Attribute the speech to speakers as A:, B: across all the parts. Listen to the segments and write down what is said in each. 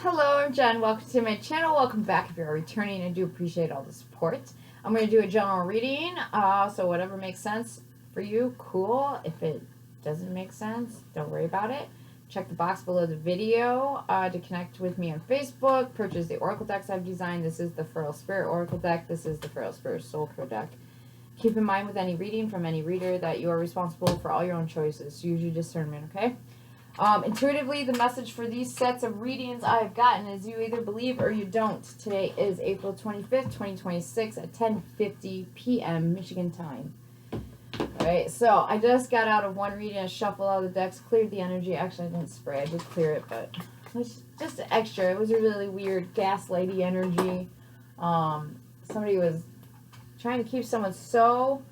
A: Hello, I'm Jen. Welcome to my channel. Welcome back if you're returning. I do appreciate all the support. I'm going to do a general reading, so whatever makes sense for you, cool. If it doesn't make sense, don't worry about it. Check the box below the video to connect with me on Facebook. Purchase the oracle decks I've designed. This is the FeralSpirit oracle deck. This is the FeralSpirit soul code deck. Keep in mind with any reading from any reader that you are responsible for all your own choices. So use your discernment, okay? Intuitively, the message for these sets of readings I've gotten is you either believe or you don't. Today is April 25th, 2026 at 10:50 p.m. Michigan time. Alright, so I just got out of one reading. I shuffled all the decks, cleared the energy. Actually, I didn't spray. I did clear it, but it's just extra. It was a really weird gaslighty energy. Somebody was trying to keep someone so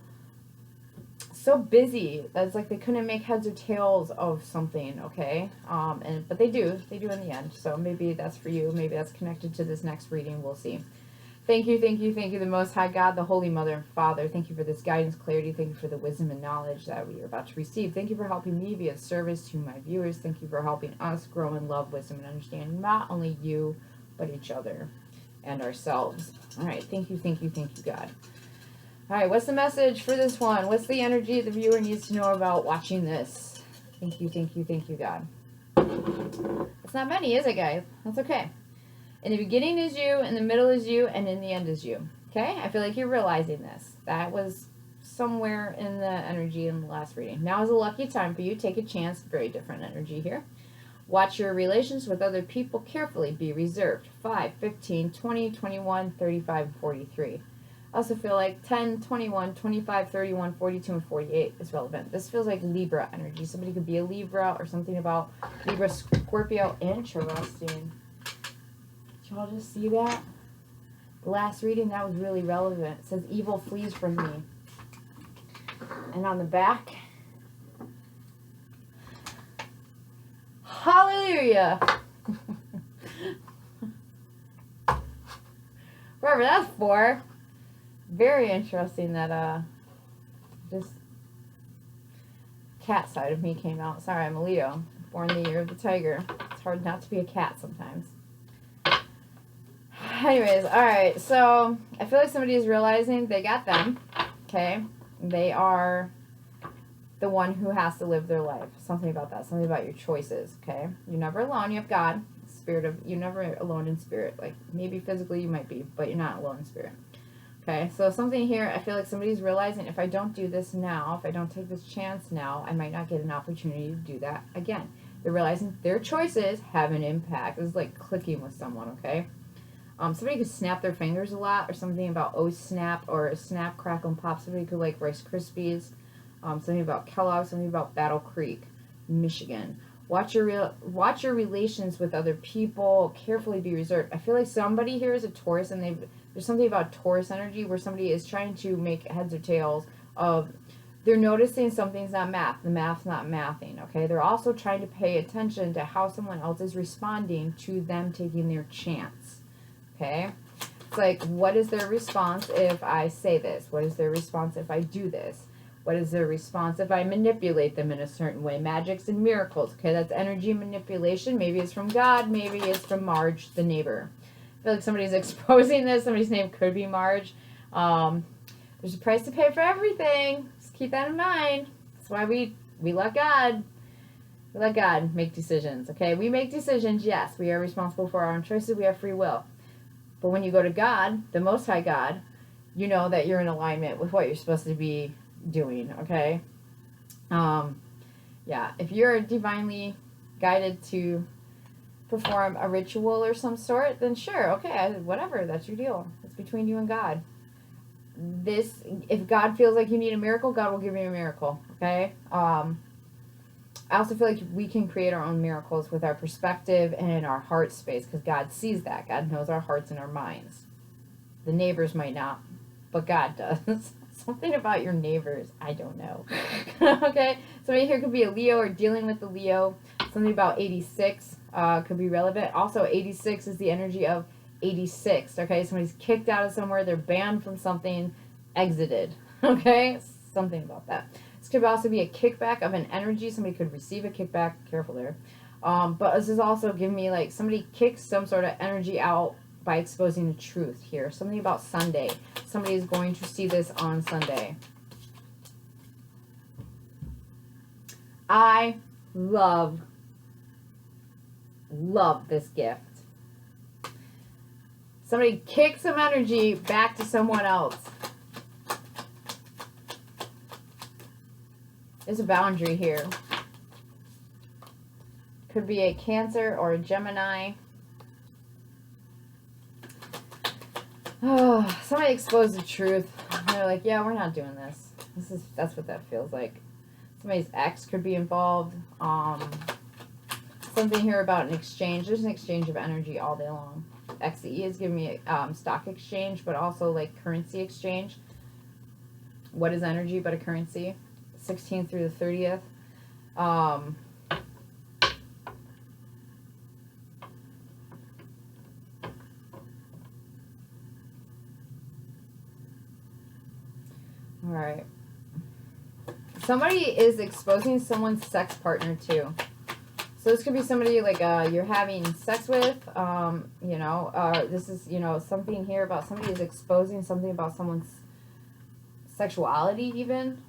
A: busy that's like they couldn't make heads or tails of something, okay? But they do in the end. So maybe that's for you. Maybe that's connected to this next reading. We'll see. Thank you, the Most High God, the Holy Mother and Father. Thank you for this guidance, clarity. Thank you for the wisdom and knowledge that we are about to receive. Thank you for helping me be of service to my viewers. Thank you for helping us grow in love, wisdom, and understanding. Not only you, but each other and ourselves. All right, thank you, God. All right, what's the message for this one? What's the energy the viewer needs to know about watching this? Thank you, God. It's not many, is it, guys? That's okay. In the beginning is you, in the middle is you, and in the end is you. Okay? I feel like you're realizing this. That was somewhere in the energy in the last reading. Now is a lucky time for you. Take a chance. Very different energy here. Watch your relations with other people carefully. Be reserved. 5, 15, 20, 21, 35, and 43. I also feel like 10, 21, 25, 31, 42, and 48 is relevant. This feels like Libra energy. Somebody could be a Libra or something about Libra, Scorpio. Interesting. Did y'all just see that? The last reading, that was really relevant. It says, evil flees from me. And on the back, hallelujah. Wherever that's for. Very interesting that this cat side of me came out. Sorry, I'm a Leo, born the year of the tiger. It's hard not to be a cat sometimes. Anyways, alright, so I feel like somebody is realizing they got them, okay? They are the one who has to live their life. Something about that, something about your choices, okay? You're never alone, you have God. You're never alone in spirit. Like, maybe physically you might be, but you're not alone in spirit. Okay, so something here, I feel like somebody's realizing if I don't do this now, if I don't take this chance now, I might not get an opportunity to do that again. They're realizing their choices have an impact. This is like clicking with someone, okay? Somebody could snap their fingers a lot, or something about snap, or snap, crackle, and pop. Somebody could like Rice Krispies. Something about Kellogg's, something about Battle Creek, Michigan. Watch your relations with other people. Carefully be reserved. I feel like somebody here is a Taurus, and there's something about Taurus energy where somebody is trying to make heads or tails of, they're noticing something's not math. The math's not mathing, okay? They're also trying to pay attention to how someone else is responding to them taking their chance, okay? It's like, what is their response if I say this? What is their response if I do this? What is their response if I manipulate them in a certain way? Magics and miracles, okay? That's energy manipulation. Maybe it's from God. Maybe it's from Marge, the neighbor. I feel like somebody's exposing this. Somebody's name could be Marge. There's a price to pay for everything. Just keep that in mind. That's why we let God. We let God make decisions, okay? We make decisions, yes. We are responsible for our own choices. We have free will. But when you go to God, the Most High God, you know that you're in alignment with what you're supposed to be doing, okay? Yeah, if you're divinely guided to perform a ritual or some sort, then sure, okay, whatever, that's your deal. It's between you and God. If God feels like you need a miracle, God will give you a miracle, okay? I also feel like we can create our own miracles with our perspective and in our heart space, because God sees that. God knows our hearts and our minds. The neighbors might not, but God does. Something about your neighbors, I don't know. Okay, somebody here could be a Leo or dealing with the Leo. Something about 86 could be relevant. Also, 86 is the energy of 86. Okay, somebody's kicked out of somewhere, they're banned from something, exited. Okay, something about that. This could also be a kickback of an energy. Somebody could receive a kickback. Careful there. But this is also giving me like somebody kicks some sort of energy out by exposing the truth here. Something about Sunday. Somebody is going to see this on Sunday. I love this gift. Somebody kicks some energy back to someone else. There's a boundary here. Could be a Cancer or a Gemini. Oh, somebody exposed the truth. They're like, yeah, we're not doing this. That's what that feels like. Somebody's ex could be involved. Something here about an exchange. There's an exchange of energy all day long. XE is giving me stock exchange, but also like currency exchange. What is energy but a currency? 16th through the 30th. All right. Somebody is exposing someone's sex partner too. So this could be somebody like you're having sex with, you know, this is, you know, something here about somebody is exposing something about someone's sexuality even.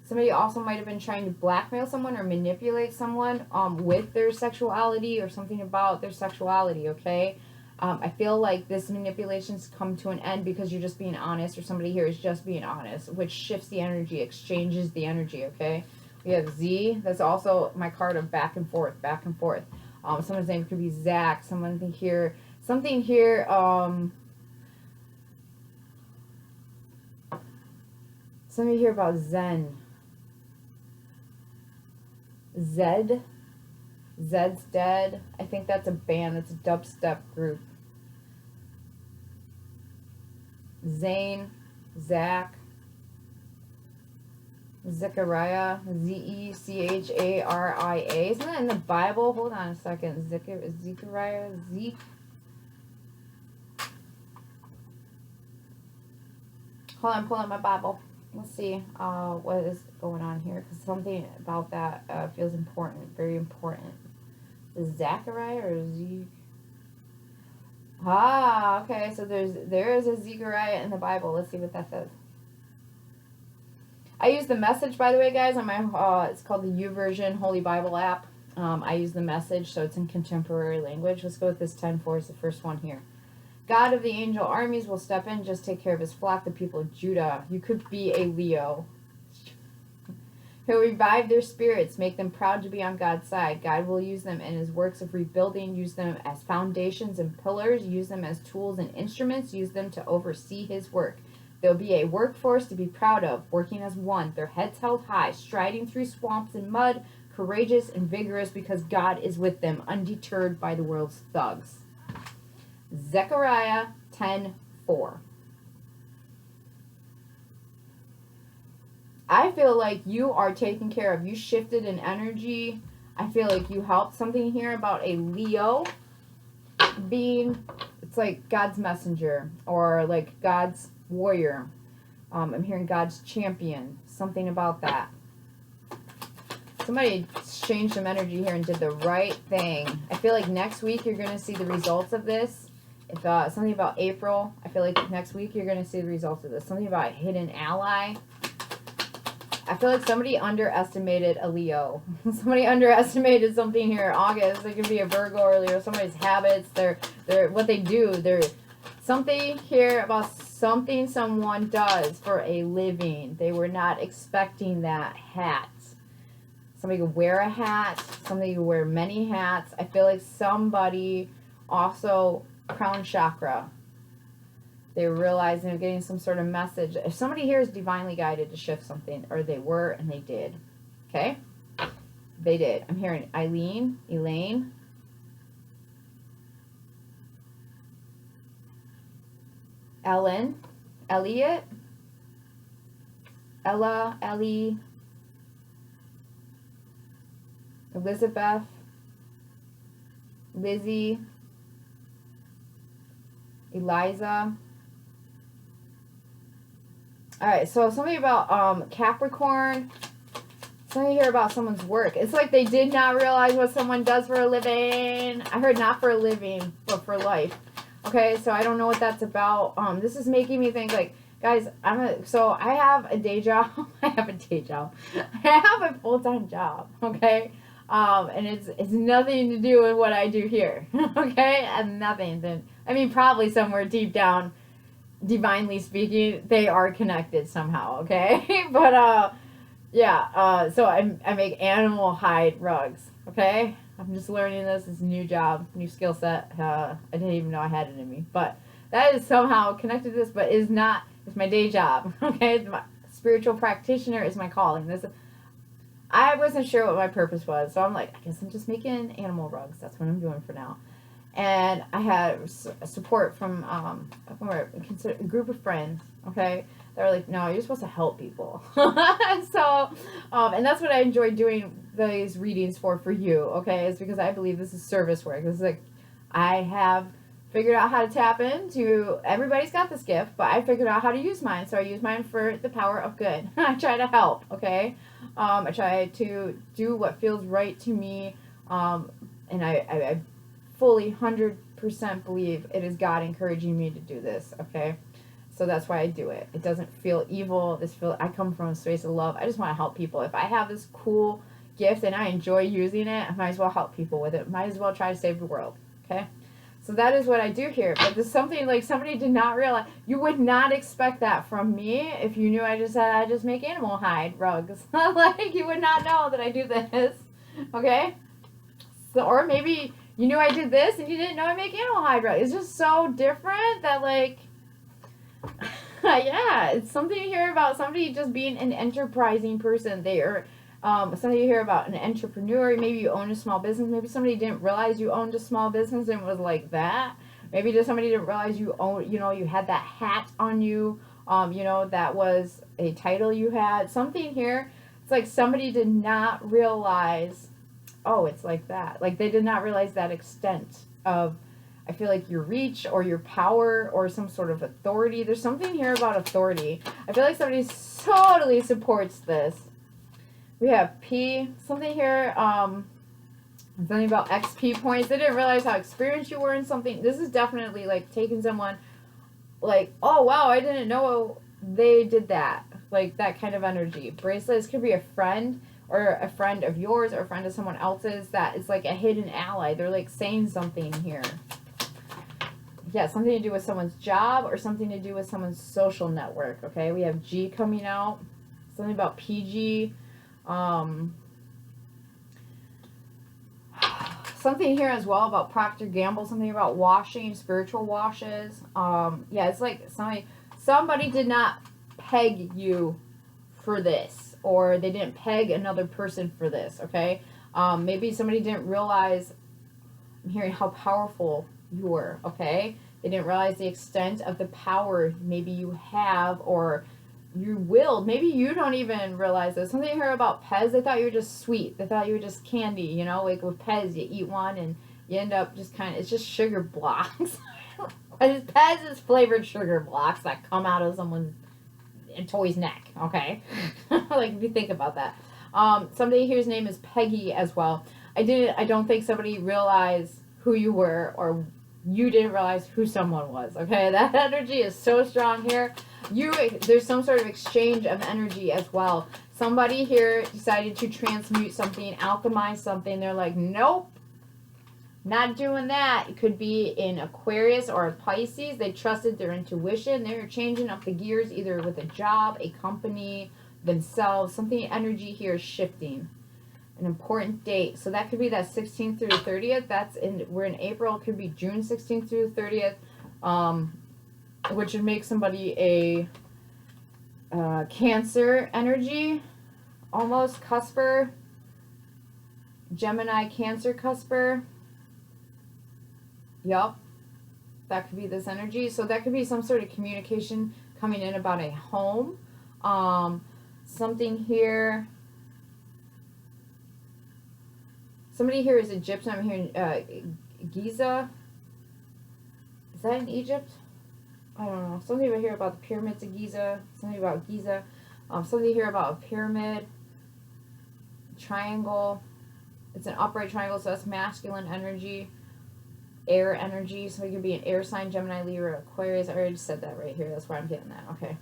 A: Somebody also might have been trying to blackmail someone or manipulate someone with their sexuality or something about their sexuality, okay? I feel like this manipulation's come to an end because you're just being honest, or somebody here is just being honest, which shifts the energy, exchanges the energy, okay? We have Z. That's also my card of back and forth, back and forth. Someone's name could be Zach. Something here, something here about Zen. Zed. Zed's dead. I think that's a band. That's a dubstep group. Zane. Zach. Zechariah. Zecharia. Isn't that in the Bible? Hold on a second. Zechariah. Zeke. Hold on, pull out my Bible. Let's see what is going on here, because something about that feels important, very important. Is Zachariah or Zeke? Ah, okay, so there is a Zechariah in the Bible. Let's see what that says. I use the Message, by the way, guys, on my, it's called the YouVersion Holy Bible app. I use the Message, so it's in contemporary language. Let's go with this 10-4 is the first one here. God of the angel armies will step in, just take care of his flock, the people of Judah. You could be a Leo. He'll revive their spirits, make them proud to be on God's side. God will use them in his works of rebuilding, use them as foundations and pillars, use them as tools and instruments, use them to oversee his work. They'll be a workforce to be proud of, working as one, their heads held high, striding through swamps and mud, courageous and vigorous because God is with them, undeterred by the world's thugs. Zechariah 10:4. I feel like you are taken care of. You shifted an energy. I feel like you helped. Something here about a Leo being, it's like God's messenger or like God's warrior. I'm hearing God's champion. Something about that. Somebody changed some energy here and did the right thing. I feel like next week you're going to see the results of this. If something about April, I feel like next week you're going to see the results of this. Something about a hidden ally. I feel like somebody underestimated a Leo. Somebody underestimated something here in August. It could be a Virgo earlier. Somebody's habits, they're what they do. They're something here about something someone does for a living. They were not expecting that hat. Somebody could wear a hat. Somebody could wear many hats. I feel like somebody also crown chakra. They realize they're getting some sort of message. If somebody here is divinely guided to shift something, or they were and they did. Okay? They did. I'm hearing Eileen, Elaine. Ellen, Elliot, Ella, Ellie, Elizabeth, Lizzie, Eliza. All right, so something about Capricorn. Something here about someone's work. It's like they did not realize what someone does for a living. I heard not for a living, but for life. Okay, so I don't know what that's about. This is making me think, like, guys, so I have a day job. I have a day job. I have a full-time job, okay? And it's nothing to do with what I do here, okay? And nothing. I mean, probably somewhere deep down, divinely speaking, they are connected somehow, okay? But, yeah, so I make animal hide rugs, okay? I'm just learning this. It's a new job, new skill set. I didn't even know I had it in me. But that is somehow connected to this, but is not, it's my day job, okay? My spiritual practitioner is my calling. I wasn't sure what my purpose was, so I'm like, I guess I'm just making animal rugs. That's what I'm doing for now. And I had support from a group of friends, okay? They were like, no, you're supposed to help people. So, and that's what I enjoy doing these readings for you, okay? It's because I believe this is service work. This is like, I have figured out how to tap into, everybody's got this gift, but I figured out how to use mine. So I use mine for the power of good. I try to help, okay? I try to do what feels right to me. And I fully 100% believe it is God encouraging me to do this, okay? So that's why I do it. It doesn't feel evil. I come from a space of love. I just want to help people. If I have this cool gift and I enjoy using it, I might as well help people with it. Might as well try to save the world, okay? So that is what I do here. But there's something like somebody did not realize. You would not expect that from me if you knew I just make animal hide rugs. Like, you would not know that I do this, okay? So, or maybe you knew I did this and you didn't know I make animal hide rugs. It's just so different that, like, yeah, it's something you hear about somebody just being an enterprising person. They are something you hear about an entrepreneur. Maybe you own a small business. Maybe somebody didn't realize you owned a small business and was like that. Maybe just somebody didn't realize you own, you had that hat on you. That was a title you had. Something here. It's like somebody did not realize, oh, it's like that. Like, they did not realize that extent of, I feel like, your reach or your power or some sort of authority. There's something here about authority. I feel like somebody totally supports this. We have P. Something here, something about XP points. They didn't realize how experienced you were in something. This is definitely like taking someone, like, oh, wow, I didn't know they did that. Like, that kind of energy. Bracelets could be a friend, or a friend of yours, or a friend of someone else's that is like a hidden ally. They're like saying something here. Yeah, something to do with someone's job or something to do with someone's social network, okay? We have G coming out. Something about PG. Something here as well about Procter & Gamble. Something about washing, spiritual washes. Yeah, it's like somebody did not peg you for this. Or they didn't peg another person for this, okay? Maybe somebody didn't realize, I'm hearing how powerful you were, okay? They didn't realize the extent of the power maybe you have or you will. Maybe you don't even realize this. Something here about Pez, they thought you were just sweet. They thought you were just candy, like with Pez, you eat one and you end up just it's just sugar blocks. Pez is flavored sugar blocks that come out of someone's toy's neck, okay? Like, if you think about that. Somebody here's name is Peggy as well. I don't think somebody realized who you were, or you didn't realize who someone was, okay? That energy is so strong here. There's some sort of exchange of energy as well. Somebody here decided to transmute something, alchemize something. They're like, nope, not doing that. It could be in Aquarius or Pisces. They trusted their intuition. They're changing up the gears either with a job, a company, themselves. Something, energy here is shifting. An important date. So that could be that 16th through the 30th. We're in April. It could be June 16th through the 30th. Which would make somebody a Cancer energy. Almost cusper. Gemini Cancer cusper. Yup. That could be this energy. So that could be some sort of communication coming in about a home. Something here. Somebody here is Egyptian. I'm hearing Giza. Is that in Egypt? I don't know. Something over here about the pyramids of Giza. Something about Giza. Something here about a pyramid. triangle. It's an upright triangle, so that's masculine energy, air energy. So it could be an air sign, Gemini, Libra, Aquarius. I already said that right here. That's why I'm getting that. Okay.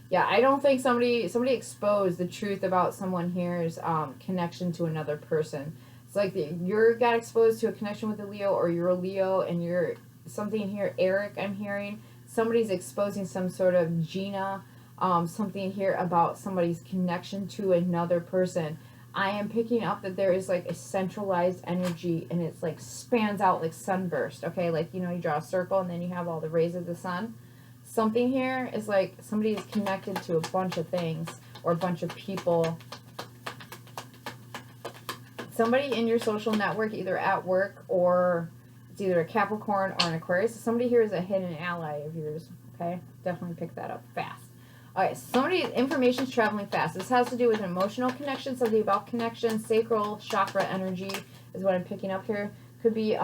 A: Yeah, I don't think somebody exposed the truth about someone here's connection to another person. It's like you got exposed to a connection with a Leo, or you're a Leo and you're something here. Eric, I'm hearing somebody's exposing some sort of Gina, something here about somebody's connection to another person. I am picking up that there is like a centralized energy, and it's like spans out like sunburst. Okay, like you draw a circle and then you have all the rays of the sun. Something here is like somebody is connected to a bunch of things or a bunch of people. Somebody in your social network, either at work or it's either a Capricorn or an Aquarius. Somebody here is a hidden ally of yours. Okay, definitely pick that up fast. All right, somebody's information's traveling fast. This has to do with an emotional connection, something about connection, sacral chakra energy is what I'm picking up here. Could be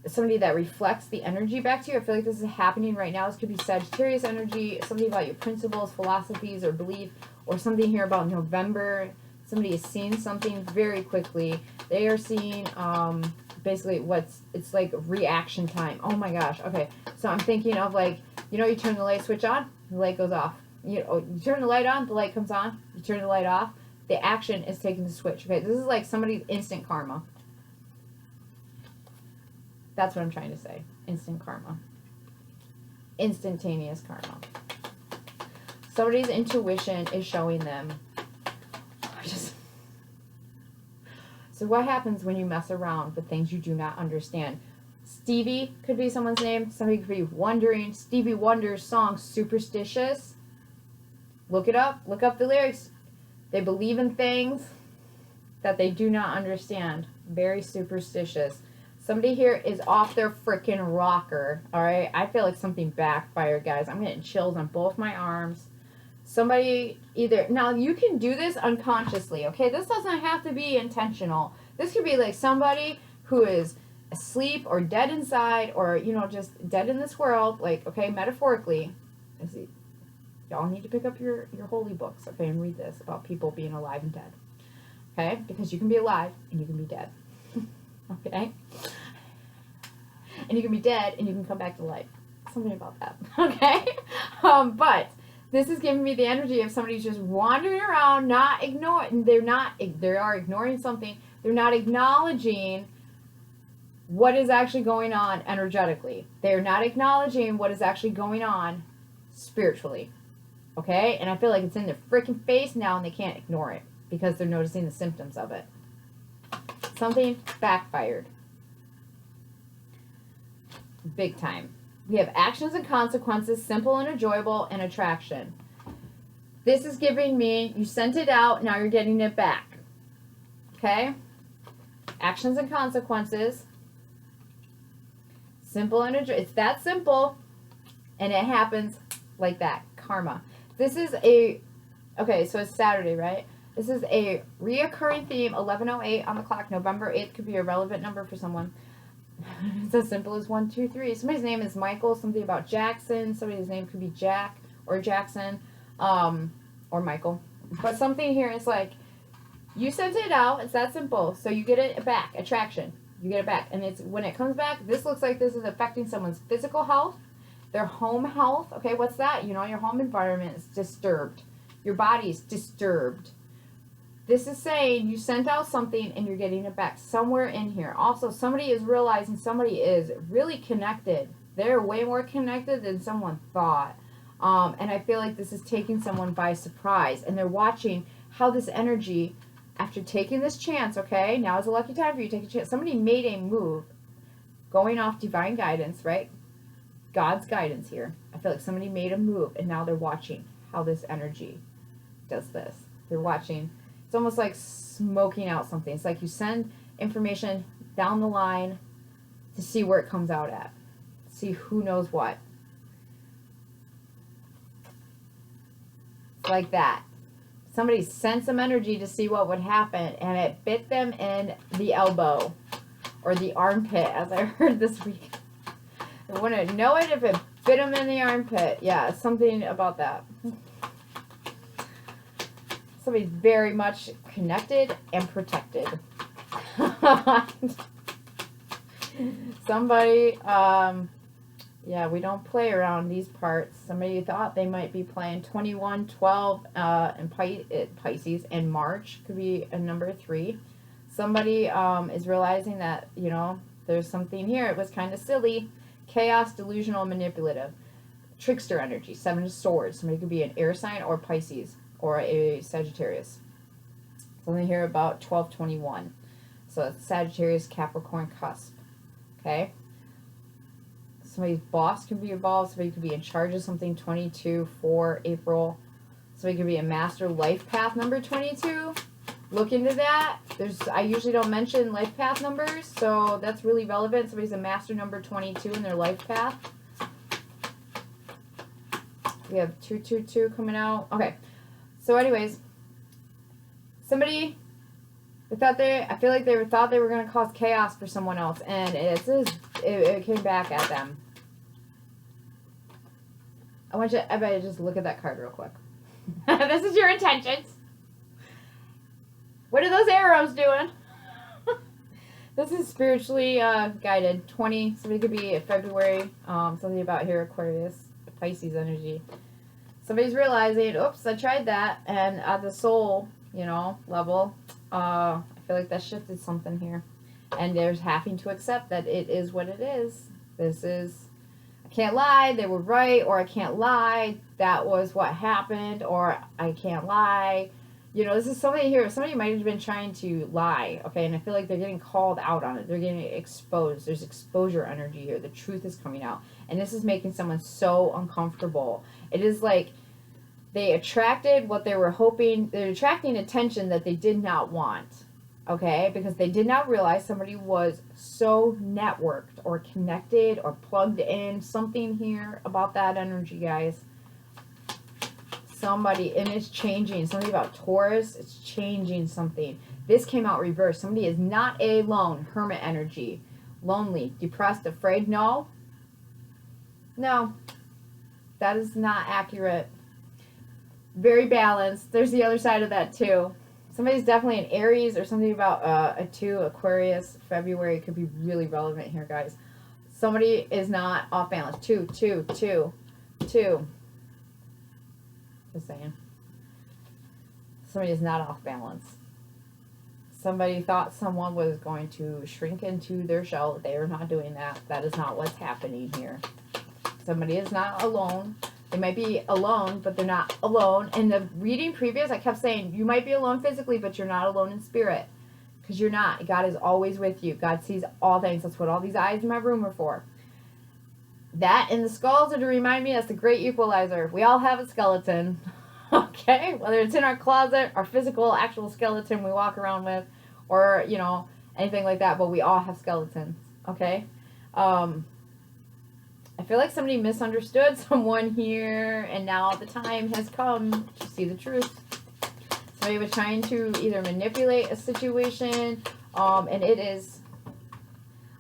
A: somebody that reflects the energy back to you. I feel like this is happening right now. This could be Sagittarius energy, something about your principles, philosophies, or belief, or something here about November. Somebody is seeing something very quickly. They are seeing basically it's like reaction time. Oh my gosh. Okay, so I'm thinking of like, you turn the light switch on, the light goes off. You turn the light on, the light comes on. You turn the light off, the action is taking the switch. Okay, this is like somebody's instant karma. That's what I'm trying to say. Instant karma. Instantaneous karma. Somebody's intuition is showing them. So what happens when you mess around with things you do not understand? Stevie could be someone's name. Somebody could be wondering. Stevie Wonder's song, Superstitious. Look it up. Look up the lyrics. They believe in things that they do not understand. Very superstitious. Somebody here is off their freaking rocker. All right? I feel like something backfired, guys. I'm getting chills on both my arms. Somebody either... Now, you can do this unconsciously, okay? This doesn't have to be intentional. This could be like somebody who is asleep or dead inside or, just dead in this world. Like, okay, metaphorically. Y'all need to pick up your holy books, okay, and read this about people being alive and dead. Okay? Because you can be alive and you can be dead. Okay? And you can be dead and you can come back to life. Something about that. Okay? But this is giving me the energy of somebody just wandering around, not ignoring. They are ignoring something. They're not acknowledging what is actually going on energetically. They're not acknowledging what is actually going on spiritually. Okay? And I feel like it's in their freaking face now and they can't ignore it because they're noticing the symptoms of it. Something backfired. Big time. We have actions and consequences, simple and enjoyable, and attraction. This is giving me, you sent it out, now you're getting it back. Okay? Actions and consequences. Simple and enjoyable. It's that simple. And it happens like that. Karma. This is okay, so it's Saturday, right? This is a reoccurring theme, 11:08 on the clock. November 8th could be a relevant number for someone. It's as simple as 1, 2, 3. Somebody's name is Michael, something about Jackson. Somebody's name could be Jack or Jackson, or Michael. But something here is like, you sent it out, it's that simple. So you get it back, attraction. You get it back. And it's when it comes back, this looks like this is affecting someone's physical health, their home health. Okay, what's that? Your home environment is disturbed. Your body's disturbed. This is saying you sent out something and you're getting it back somewhere in here. Also, somebody is realizing somebody is really connected. They're way more connected than someone thought. And I feel like this is taking someone by surprise. And they're watching how this energy, after taking this chance, okay, now is a lucky time for you to take a chance. Somebody made a move going off divine guidance, right? God's guidance here. I feel like somebody made a move and now they're watching how this energy does this. They're watching. It's almost like smoking out something. It's like you send information down the line to see where it comes out at. See who knows what. It's like that. Somebody sent some energy to see what would happen, and it bit them in the elbow or the armpit, as I heard this week. I wouldn't know it if it bit them in the armpit. Yeah, something about that. Somebody's very much connected and protected. Somebody, yeah, we don't play around these parts. Somebody thought they might be playing 21, 12, and Pisces, and March could be a number 3. Somebody is realizing that, you know, there's something here. It was kind of silly. Chaos, delusional, manipulative. Trickster energy, 7 of Swords. Somebody could be an air sign or Pisces or a Sagittarius. Something here about 1221. So it's Sagittarius, Capricorn cusp. Okay? Somebody's boss could be involved. Somebody could be in charge of something, 22, 4, April. Somebody could be a master life path, number 22. Look into that. I usually don't mention life path numbers, so that's really relevant. Somebody's a master number 22 in their life path. We have 222 coming out. Okay. So anyways, somebody, I feel like they thought they were going to cause chaos for someone else, and it came back at them. I bet you just look at that card real quick. This is your intentions. What are those arrows doing? This is spiritually guided. 20. Somebody could be February. Something about here, Aquarius, Pisces energy. Somebody's realizing, oops, I tried that, and at the soul, you know, level, I feel like that shifted something here. And there's having to accept that it is what it is. This is, I can't lie, they were right, or I can't lie, that was what happened, or I can't lie. You know, this is somebody here, somebody might have been trying to lie, okay, and I feel like they're getting called out on it. They're getting exposed. There's exposure energy here. The truth is coming out. And this is making someone so uncomfortable. It is like they attracted what they were hoping. They're attracting attention that they did not want, okay, because they did not realize somebody was so networked or connected or plugged in. Something here about that energy, guys. Somebody, and it's changing. Something about Taurus, it's changing something. This came out reversed. Somebody is not alone. Hermit energy. Lonely, depressed, afraid. No. No. That is not accurate. Very balanced. There's the other side of that too. Somebody's definitely an Aries or something about a 2, Aquarius, February could be really relevant here, guys. Somebody is not off balance. 2, 2, 2, 2. Just saying. Somebody is not off balance. Somebody thought someone was going to shrink into their shell. They are not doing that. That is not what's happening here. Somebody is not alone. They might be alone, but they're not alone. In the reading previous, I kept saying, you might be alone physically, but you're not alone in spirit. Because you're not. God is always with you. God sees all things. That's what all these eyes in my room are for. That and the skulls are to remind me that's the great equalizer. We all have a skeleton. Okay? Whether it's in our closet, our physical, actual skeleton we walk around with, or, you know, anything like that. But we all have skeletons. Okay? I feel like somebody misunderstood someone here, and now the time has come to see the truth. Somebody was trying to either manipulate a situation, and it is,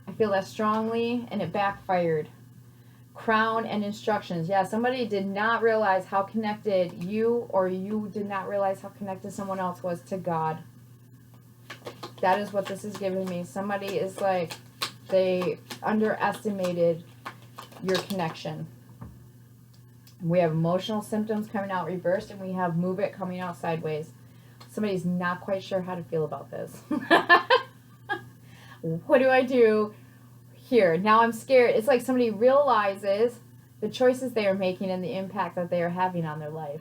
A: I feel that strongly, and it backfired. Crown and instructions. Yeah, somebody did not realize how connected you, or you did not realize how connected someone else was to God. That is what this is giving me. Somebody is like, they underestimated your connection. We have emotional symptoms coming out reversed, and we have move it coming out sideways. Somebody's not quite sure how to feel about this. What do I do here? Now I'm scared. It's like somebody realizes the choices they are making and the impact that they are having on their life.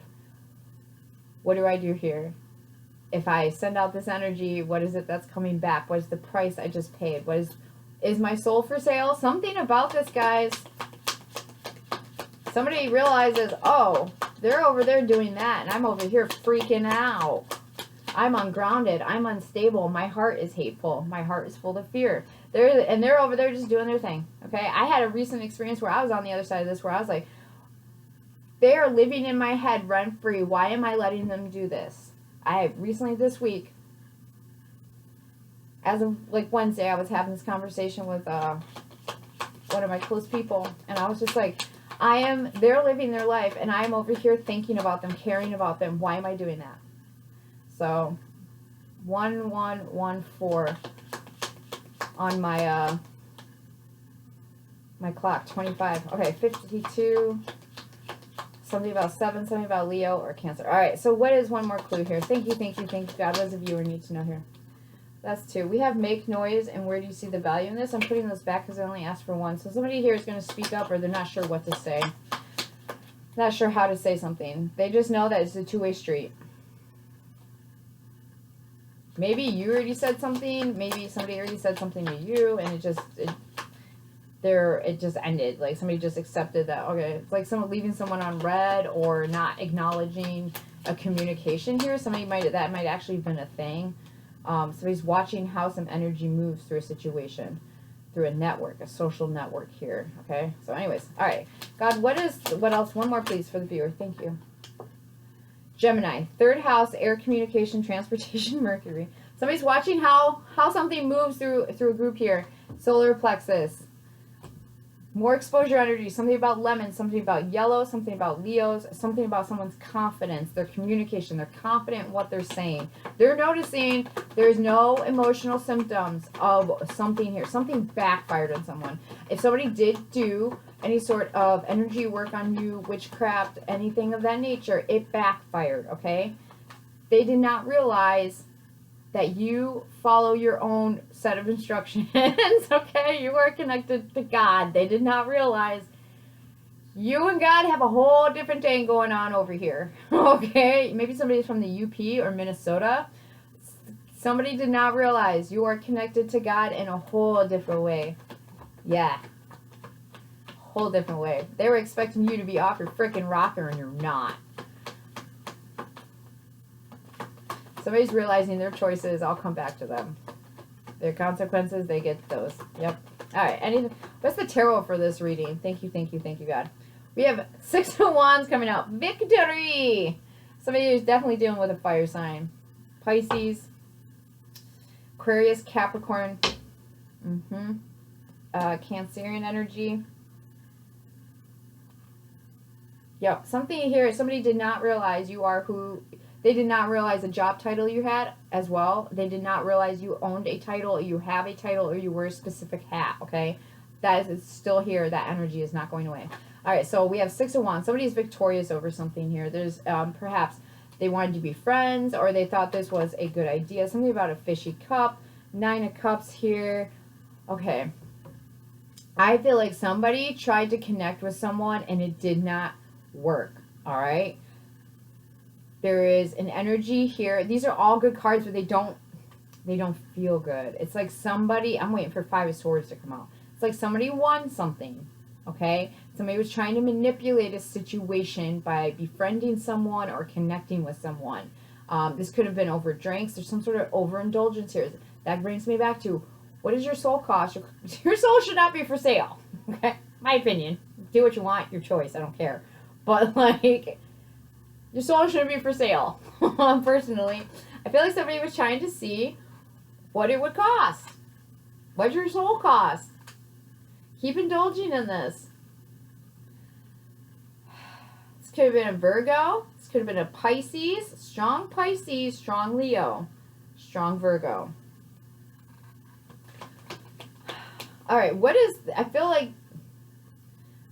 A: What do I do here? If I send out this energy, what is it that's coming back? What is the price I just paid? What is my soul for sale? Something about this, guys. Somebody realizes, oh, they're over there doing that, and I'm over here freaking out. I'm ungrounded. I'm unstable. My heart is hateful. My heart is full of fear. They're over there just doing their thing. Okay? I had a recent experience where I was on the other side of this, where I was like, they are living in my head rent-free. Why am I letting them do this? I recently this week, as of like Wednesday, I was having this conversation with one of my close people, and I was just like, they're living their life, and I'm over here thinking about them, caring about them. Why am I doing that? So 1114 on my my clock. 25. Okay, 52. Something about 7, something about Leo or Cancer. All right, so what is one more clue here? Thank you, thank you, thank you, God. What does a viewer need to know here? That's 2. We have make noise, and where do you see the value in this? I'm putting those back because I only asked for 1. So somebody here is going to speak up, or they're not sure what to say. Not sure how to say something. They just know that it's a two-way street. Maybe you already said something. Maybe somebody already said something to you, and it just ended. Like somebody just accepted that. Okay, it's like someone leaving someone on red or not acknowledging a communication here. That might actually have been a thing. Somebody's watching how some energy moves through a situation, through a network, a social network here. Okay. So, anyways, all right. God, what else? One more, please, for the viewer. Thank you. Gemini, 3rd house, air, communication, transportation, Mercury. Somebody's watching how something moves through a group here. Solar plexus. More exposure energy. Something about lemon. Something about yellow. Something about Leos. Something about someone's confidence. Their communication. They're confident in what they're saying. They're noticing there's no emotional symptoms of something here. Something backfired on someone. If somebody did do any sort of energy work on you, witchcraft, anything of that nature, it backfired, okay? They did not realize that you follow your own set of instructions, okay? You are connected to God. They did not realize you and God have a whole different thing going on over here, okay? Maybe somebody's from the UP or Minnesota. Somebody did not realize you are connected to God in a whole different way. Yeah. Whole different way. They were expecting you to be off your freaking rocker and you're not. Somebody's realizing their choices. I'll come back to them. Their consequences, they get those. Yep. All right. What's the tarot for this reading? Thank you, thank you, thank you, God. We have 6 of Wands coming out. Victory! Somebody who's definitely dealing with a fire sign. Pisces, Aquarius, Capricorn, Cancerian energy. Yep. Something here, somebody did not realize you are who... They did not realize a job title you had as well. They did not realize you owned a title, or you have a title, or you wear a specific hat, okay? That is still here. That energy is not going away. All right, so we have 6 of Wands. Somebody's victorious over something here. There's perhaps they wanted to be friends, or they thought this was a good idea. Something about a fishy cup. 9 of Cups here. Okay. I feel like somebody tried to connect with someone, and it did not work, all right? There is an energy here. These are all good cards, but they don't feel good. It's like somebody, I'm waiting for 5 of Swords to come out. It's like somebody won something, okay? Somebody was trying to manipulate a situation by befriending someone or connecting with someone. This could have been over drinks. There's some sort of overindulgence here. That brings me back to, what does your soul cost? Your soul should not be for sale, okay? My opinion. Do what you want, your choice. I don't care. But, like... Your soul shouldn't be for sale. Personally, I feel like somebody was trying to see what it would cost. What your soul cost. Keep indulging in this. This could have been a Virgo. This could have been a Pisces. Strong Pisces, strong Leo, strong Virgo. All right, I feel like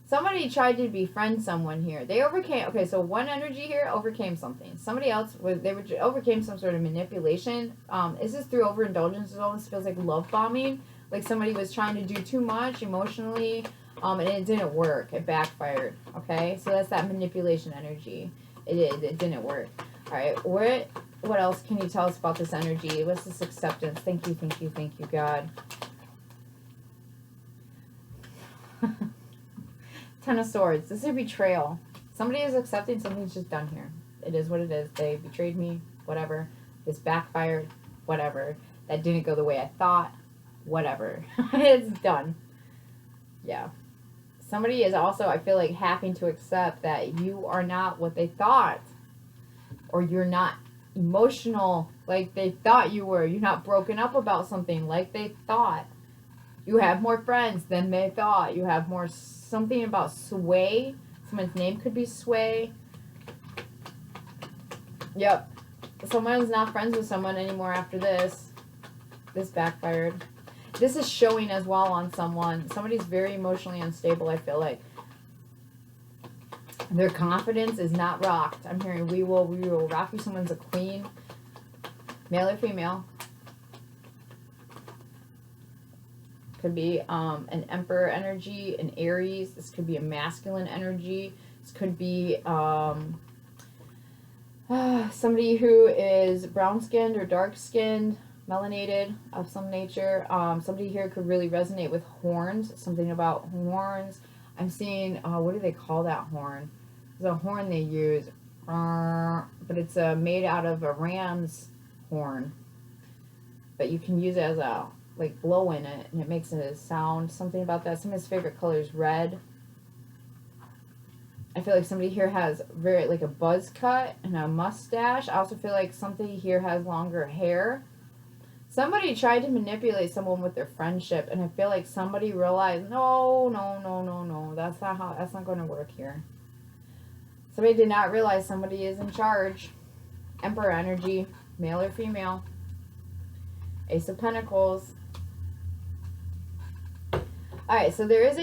A: somebody tried to befriend someone here. They overcame, okay, so one energy here overcame something. Somebody else, overcame some sort of manipulation. Is this through overindulgence? It almost feels like love bombing. Like somebody was trying to do too much emotionally, and it didn't work. It backfired, okay? So that's that manipulation energy. It didn't work. All right, what else can you tell us about this energy? What's this acceptance? Thank you, thank you, thank you, God. 10 of Swords. This is a betrayal. Somebody is accepting something's just done here. It is what it is. They betrayed me. Whatever. This backfired. Whatever. That didn't go the way I thought. Whatever. It's done. Yeah. Somebody is also, I feel like, having to accept that you are not what they thought. Or you're not emotional like they thought you were. You're not broken up about something like they thought. You have more friends than they thought. You have more, something about sway. Someone's name could be Sway. Yep. someone's not friends with someone anymore after this. This backfired. This is showing as well on someone. Somebody's very emotionally unstable, I feel like. Their confidence is not rocked. I'm hearing we will rock you. Someone's a queen. Male or female. Could be an emperor energy, an Aries. This could be a masculine energy. This could be somebody who is brown-skinned or dark-skinned, melanated of some nature. Somebody here could really resonate with horns. Something about horns. I'm seeing, what do they call that horn? There's a horn they use, but it's made out of a ram's horn. But you can use it as a, like, blow in it, and it makes a sound. Something about that. Some of his favorite color is red. I feel like somebody here has very, like, a buzz cut and a mustache. I also feel like somebody here has longer hair. Somebody tried to manipulate someone with their friendship, and I feel like somebody realized, no, that's not going to work here. Somebody did not realize somebody is in charge. Emperor energy, male or female. Ace of Pentacles. Alright, so there is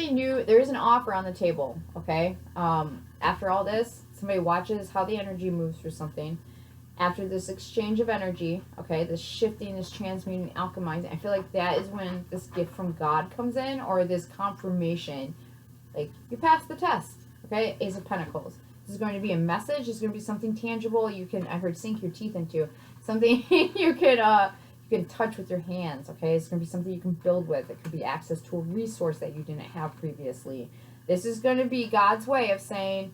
A: an offer on the table, okay? After all this, somebody watches how the energy moves for something. After this exchange of energy, okay, this shifting, this transmuting, alchemizing, I feel like that is when this gift from God comes in, or this confirmation. Like, you passed the test, okay? Ace of Pentacles. This is going to be a message. This is going to be something tangible you can, I heard, sink your teeth into. Something you can touch with your hands, okay? It's going to be something you can build with. It could be access to a resource that you didn't have previously. This is going to be God's way of saying,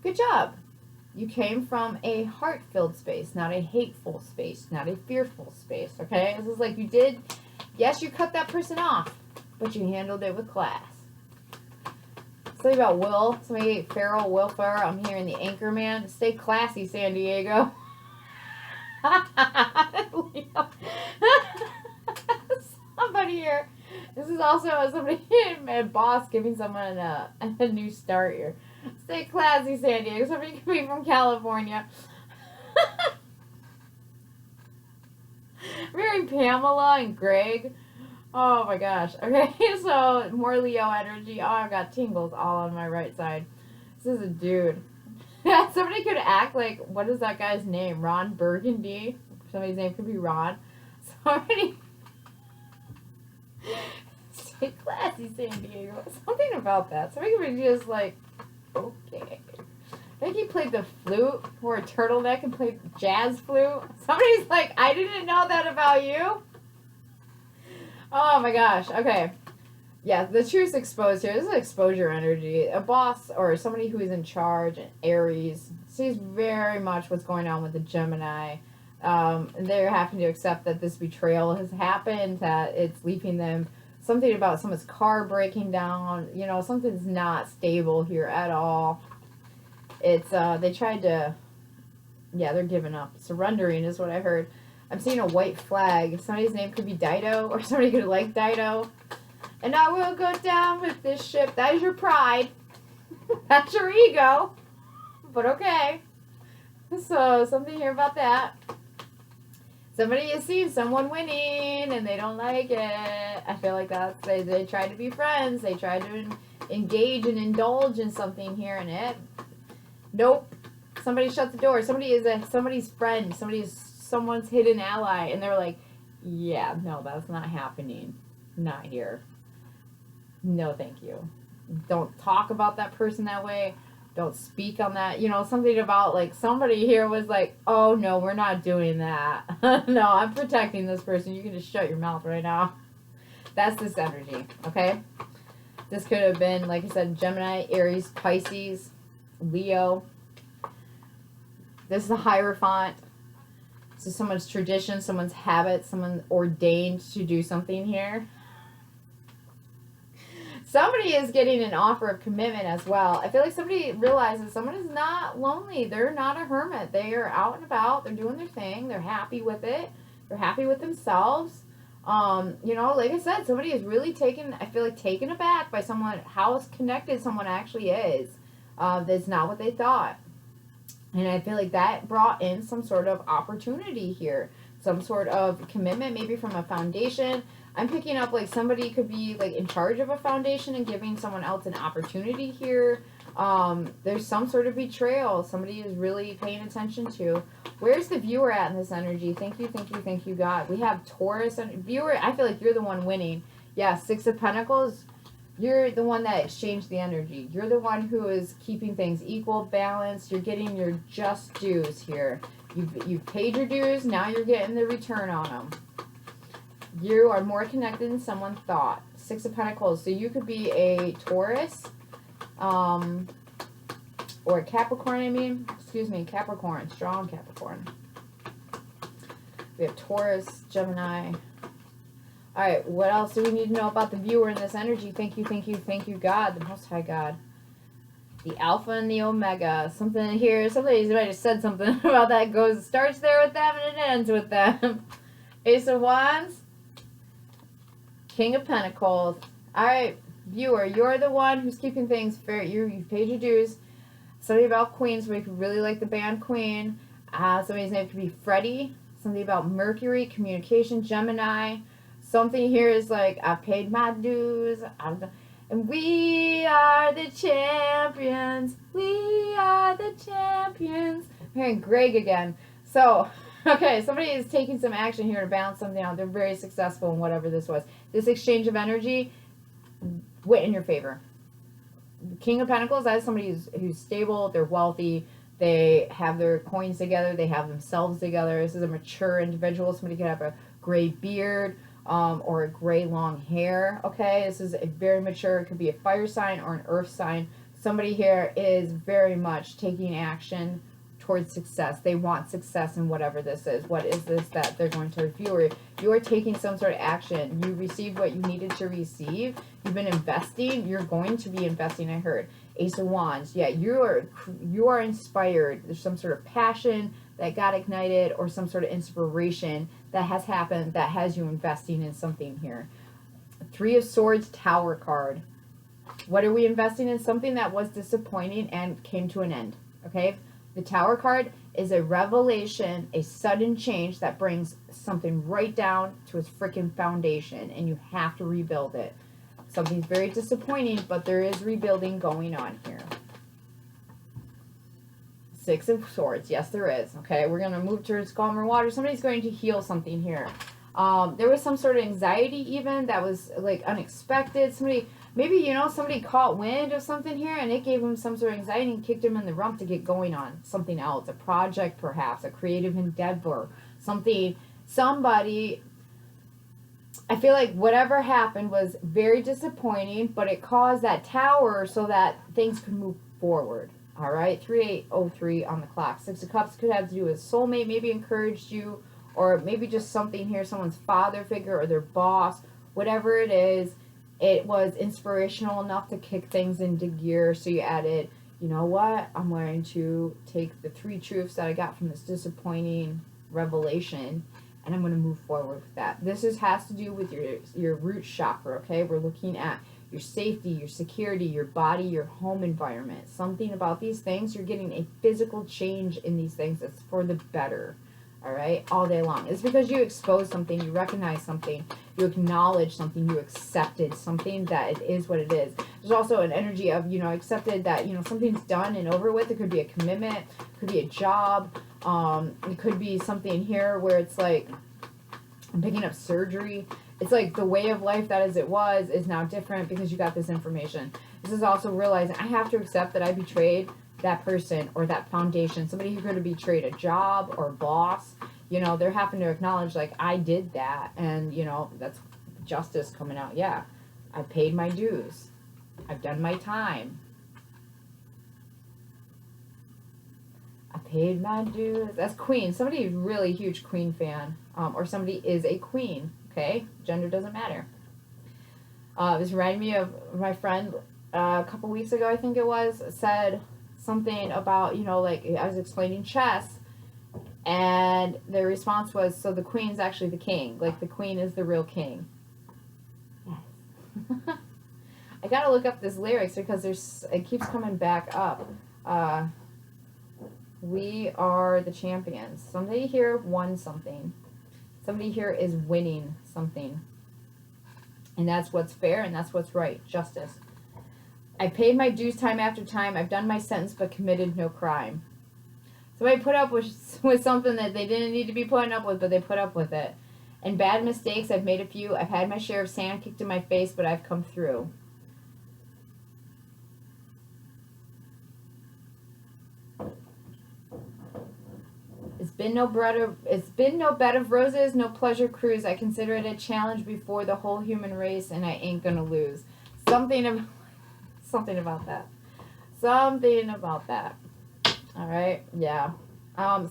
A: good job. You came from a heart-filled space, not a hateful space, not a fearful space, okay? This is like you did, yes, you cut that person off, but you handled it with class. Something about Will, somebody, Will Ferrell, I'm hearing the anchor man. Stay classy, San Diego. Somebody here. This is also somebody, a boss giving someone a new start here. Stay classy, San Diego. Somebody could be from California. Very Pamela and Greg. Oh my gosh. Okay, so more Leo energy. Oh, I've got tingles all on my right side. This is a dude. Somebody could act like, what is that guy's name? Ron Burgundy? Somebody's name could be Ron. Somebody. Stay classy, San Diego. Something about that. Somebody could be just like, okay. I think he played the flute, wore a turtleneck and played jazz flute. Somebody's like, I didn't know that about you. Oh my gosh. Okay. Yeah, the truth's exposed here. This is exposure energy. A boss or somebody who is in charge, an Aries, sees very much what's going on with the Gemini. They're having to accept that this betrayal has happened, that it's leaving them. Something about someone's car breaking down. You know, something's not stable here at all. It's, they tried to, yeah, they're giving up. Surrendering is what I heard. I'm seeing a white flag. Somebody's name could be Dido, or somebody could like Dido. And I will go down with this ship. That is your pride. That's your ego. But okay. So, something here about that. Somebody is seeing someone winning, and they don't like it. I feel like that's, they try to be friends. They try to engage and indulge in something here, and it, nope. Somebody shut the door. Somebody is somebody's friend. Someone's hidden ally, and they're like, yeah, no, that's not happening. Not here. No, thank you. Don't talk about that person that way. Don't speak on that. You know, something about, like, somebody here was like, oh, no, we're not doing that. No, I'm protecting this person. You can just shut your mouth right now. That's this energy, okay? This could have been, like I said, Gemini, Aries, Pisces, Leo. This is the Hierophant. This is someone's tradition, someone's habit, someone ordained to do something here. Somebody is getting an offer of commitment as well. I feel like somebody realizes someone is not lonely. They're not a hermit. They are out and about. They're doing their thing. They're happy with it. They're happy with themselves. You know, like I said, somebody is really taken aback by someone, how connected someone actually is. That's not what they thought. And I feel like that brought in some sort of opportunity here, some sort of commitment, maybe from a foundation. I'm picking up like somebody could be like in charge of a foundation and giving someone else an opportunity here. There's some sort of betrayal somebody is really paying attention to. Where's the viewer at in this energy? Thank you, thank you, thank you, God. We have Taurus and viewer. I feel like you're the one winning. Yeah, Six of Pentacles. You're the one that exchanged the energy. You're the one who is keeping things equal, balanced. You're getting your just dues here. You've paid your dues. Now you're getting the return on them. You are more connected than someone thought. Six of Pentacles. So you could be a Taurus, or a Capricorn, Capricorn, strong Capricorn. We have Taurus, Gemini. All right, what else do we need to know about the viewer in this energy? Thank you, thank you, thank you, God, the Most High God. The Alpha and the Omega. Something here, somebody might have said something about that. Starts there with them and it ends with them. Ace of Wands. King of Pentacles. All right, viewer, you're the one who's keeping things fair. You've paid your dues. Something about Queen, somebody could really like the band Queen. Somebody's name could be Freddie. Something about Mercury, communication, Gemini. Something here is like, I paid my dues, and we are the champions. We are the champions. I'm hearing Greg again. So, okay, somebody is taking some action here to balance something out. They're very successful in whatever this was. This exchange of energy went in your favor. King of Pentacles, that is somebody who's stable, they're wealthy, they have their coins together, they have themselves together. This is a mature individual. Somebody could have a gray beard, or a gray long hair. Okay, this is a very mature. It could be a fire sign or an earth sign. Somebody here is very much taking action towards success. They want success in whatever this is. What is this that they're going to view? You are taking some sort of action. You received what you needed to receive. You've been investing. You're going to be investing, I heard. Ace of Wands. Yeah, you are inspired. There's some sort of passion that got ignited, or some sort of inspiration that has happened that has you investing in something here. Three of Swords, Tower card. What are we investing in? Something that was disappointing and came to an end. Okay? The Tower card is a revelation, a sudden change that brings something right down to its freaking foundation, and you have to rebuild it. Something's very disappointing, but there is rebuilding going on here. Six of Swords. Yes, there is. Okay, we're going to move towards calmer water. Somebody's going to heal something here. There was some sort of anxiety even that was like unexpected. Somebody, maybe, you know, somebody caught wind of something here and it gave them some sort of anxiety and kicked them in the rump to get going on something else. A project perhaps, a creative endeavor, something, somebody. I feel like whatever happened was very disappointing, but it caused that tower so that things could move forward. All right, 3803 on the clock. Six of Cups could have to do with soulmate, maybe encouraged you, or maybe just something here, someone's father figure or their boss, whatever it is, it was inspirational enough to kick things into gear. So you added, you know what, I'm going to take the three truths that I got from this disappointing revelation, and I'm going to move forward with that. This has to do with your root chakra, okay? We're looking at your safety, your security, your body, your home environment. Something about these things, you're getting a physical change in these things that's for the better, all right, all day long. It's because you expose something, you recognize something, you acknowledge something, you accepted something that it is what it is. There's also an energy of, you know, accepted that, you know, something's done and over with. It could be a commitment, it could be a job, it could be something here where it's like, I'm picking up surgery. It's like the way of life that as it was is now different because you got this information. This is also realizing I have to accept that I betrayed that person or that foundation. Somebody who could have betrayed a job or boss. You know, they're having to acknowledge, like, I did that. And, you know, that's justice coming out. Yeah, I paid my dues. I've done my time. I paid my dues. That's Queen. Somebody is really a huge Queen fan. Or somebody is a queen. Okay, gender doesn't matter. This reminded me of my friend a couple weeks ago, I think it was, said something about, you know, like I was explaining chess, and their response was, so the queen's actually the king, like the queen is the real king. Yes. I gotta look up this lyrics because it keeps coming back up. We are the champions. Somebody here won something. Somebody here is winning something. And that's what's fair and that's what's right. Justice. I paid my dues time after time. I've done my sentence but committed no crime. Somebody put up with something that they didn't need to be putting up with, but they put up with it. And bad mistakes, I've made a few. I've had my share of sand kicked in my face, but I've come through. It's been no bed of roses, no pleasure cruise. I consider it a challenge before the whole human race, and I ain't gonna lose. Something about that. Something about that. All right, yeah.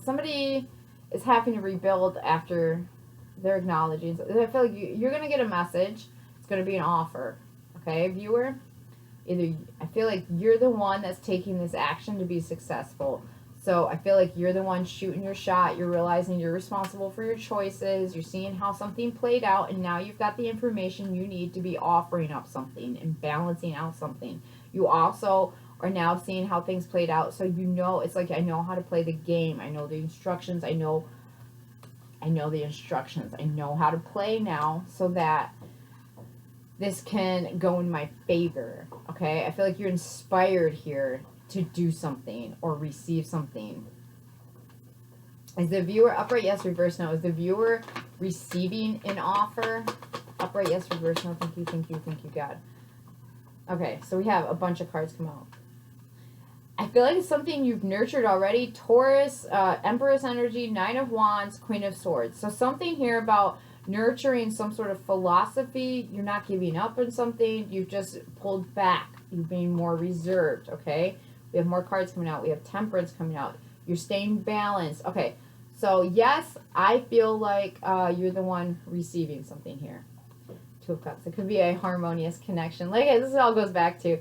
A: Somebody is having to rebuild after they're acknowledging. I feel like you're gonna get a message. It's gonna be an offer. Okay, viewer. I feel like you're the one that's taking this action to be successful. So I feel like you're the one shooting your shot. You're realizing you're responsible for your choices. You're seeing how something played out, and now you've got the information you need to be offering up something and balancing out something. You also are now seeing how things played out, so you know, it's like, I know how to play the game. I know the instructions. I know the instructions. I know how to play now so that this can go in my favor. Okay? I feel like you're inspired here to do something or receive something. Is the viewer upright? Yes, reverse no. Is the viewer receiving an offer? Upright? Yes, reverse no. Thank you, God. Okay, so we have a bunch of cards come out. I feel like it's something you've nurtured already. Taurus, Empress energy, Nine of Wands, Queen of Swords. So something here about nurturing some sort of philosophy. You're not giving up on something. You've just pulled back. You're being more reserved, okay? We have more cards coming out. We have Temperance coming out. You're staying balanced. Okay, so yes, I feel like you're the one receiving something here. Two of Cups. It could be a harmonious connection. Like, this all goes back to,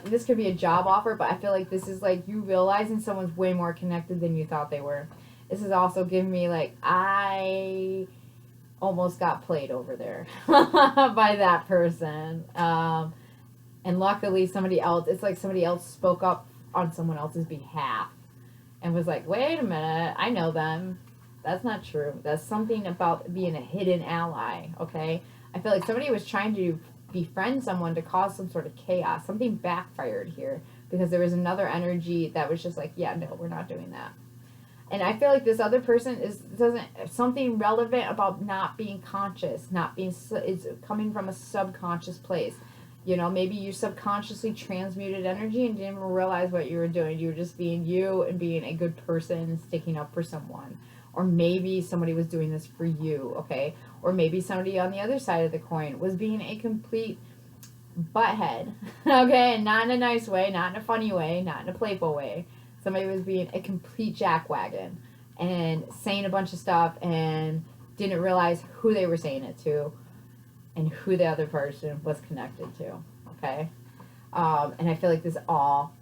A: this could be a job offer, but I feel like this is like you realizing someone's way more connected than you thought they were. This is also giving me like, I almost got played over there by that person. And luckily somebody else, it's like somebody else spoke up on someone else's behalf and was like, wait a minute, I know them. That's not true. That's something about being a hidden ally, okay? I feel like somebody was trying to befriend someone to cause some sort of chaos. Something backfired here because there was another energy that was just like, yeah, no, we're not doing that. And I feel like this other person doesn't something relevant about not being conscious, is coming from a subconscious place. You know, maybe you subconsciously transmuted energy and didn't even realize what you were doing. You were just being you and being a good person and sticking up for someone. Or maybe somebody was doing this for you, okay? Or maybe somebody on the other side of the coin was being a complete butthead, okay? And not in a nice way, not in a funny way, not in a playful way. Somebody was being a complete jackwagon and saying a bunch of stuff and didn't realize who they were saying it to and who the other person was connected to, okay? And I feel like this all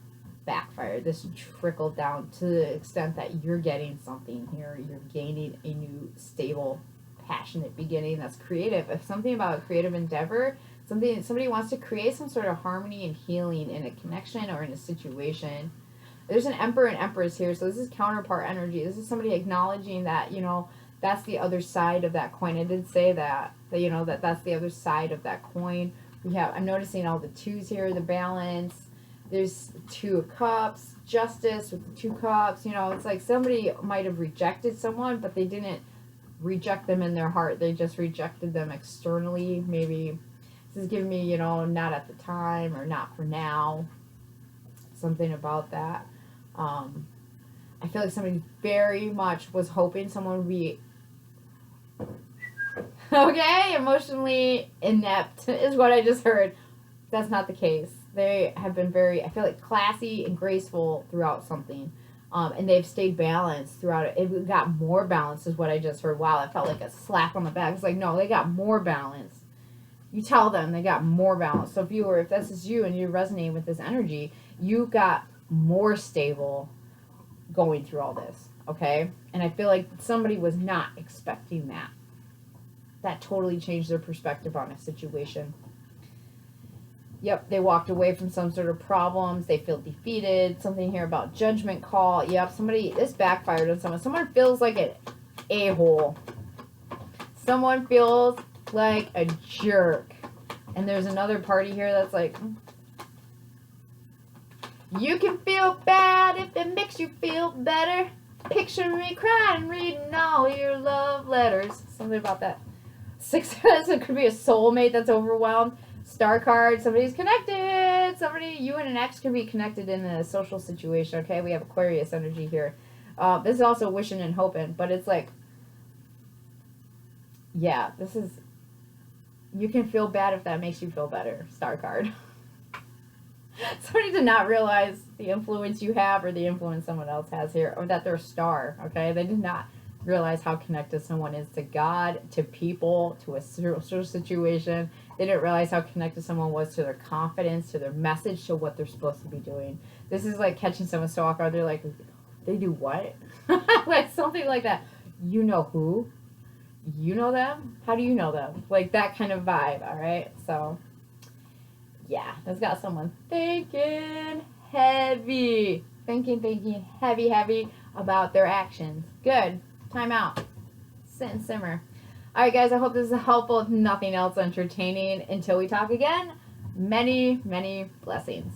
A: backfired. This trickled down to the extent that you're getting something here. You're gaining a new, stable, passionate beginning that's creative. If something about a creative endeavor, somebody wants to create some sort of harmony and healing in a connection or in a situation. There's an Emperor and Empress here, so this is counterpart energy. This is somebody acknowledging that, you know, that's the other side of that coin. I did say that you know, that's the other side of that coin. I'm noticing all the twos here, the balance. There's Two of Cups, Justice with the 2 cups. You know, it's like somebody might have rejected someone, but they didn't reject them in their heart. They just rejected them externally. Maybe this is giving me, you know, not at the time or not for now. Something about that. I feel like somebody very much was hoping someone would be okay, emotionally inept is what I just heard. That's not the case. They have been very, I feel like, classy and graceful throughout something. And they've stayed balanced throughout it. It got more balance is what I just heard. Wow, that felt like a slap on the back. It's like, no, they got more balance. You tell them they got more balance. So if this is you and you're resonating with this energy, you got more stable going through all this, okay? And I feel like somebody was not expecting that. That totally changed their perspective on a situation. Yep, they walked away from some sort of problems. They feel defeated. Something here about judgment call. Yep, somebody, this backfired on someone. Someone feels like an a-hole. Someone feels like a jerk. And there's another party here that's like, you can feel bad if it makes you feel better. Picture me crying, reading all your love letters. Something about that. 6, it could be a soulmate that's overwhelmed. Star card, somebody's connected. Somebody, you and an ex could be connected in a social situation, okay? We have Aquarius energy here. This is also wishing and hoping, but it's like, yeah, this is, you can feel bad if that makes you feel better. Star card. Somebody did not realize the influence you have or the influence someone else has here, or that they're a star, okay? They did not realize how connected someone is to God, to people, to a social situation. They didn't realize how connected someone was to their confidence, to their message, to what they're supposed to be doing. This is like catching someone so off guard. They're like, they do what? Like something like that. You know who? You know them? How do you know them? Like that kind of vibe, all right? So, yeah, it's got someone thinking heavy. Thinking heavy about their actions. Good. Time out. Sit and simmer. All right, guys, I hope this is helpful. If nothing else, entertaining. Until we talk again, many, many blessings.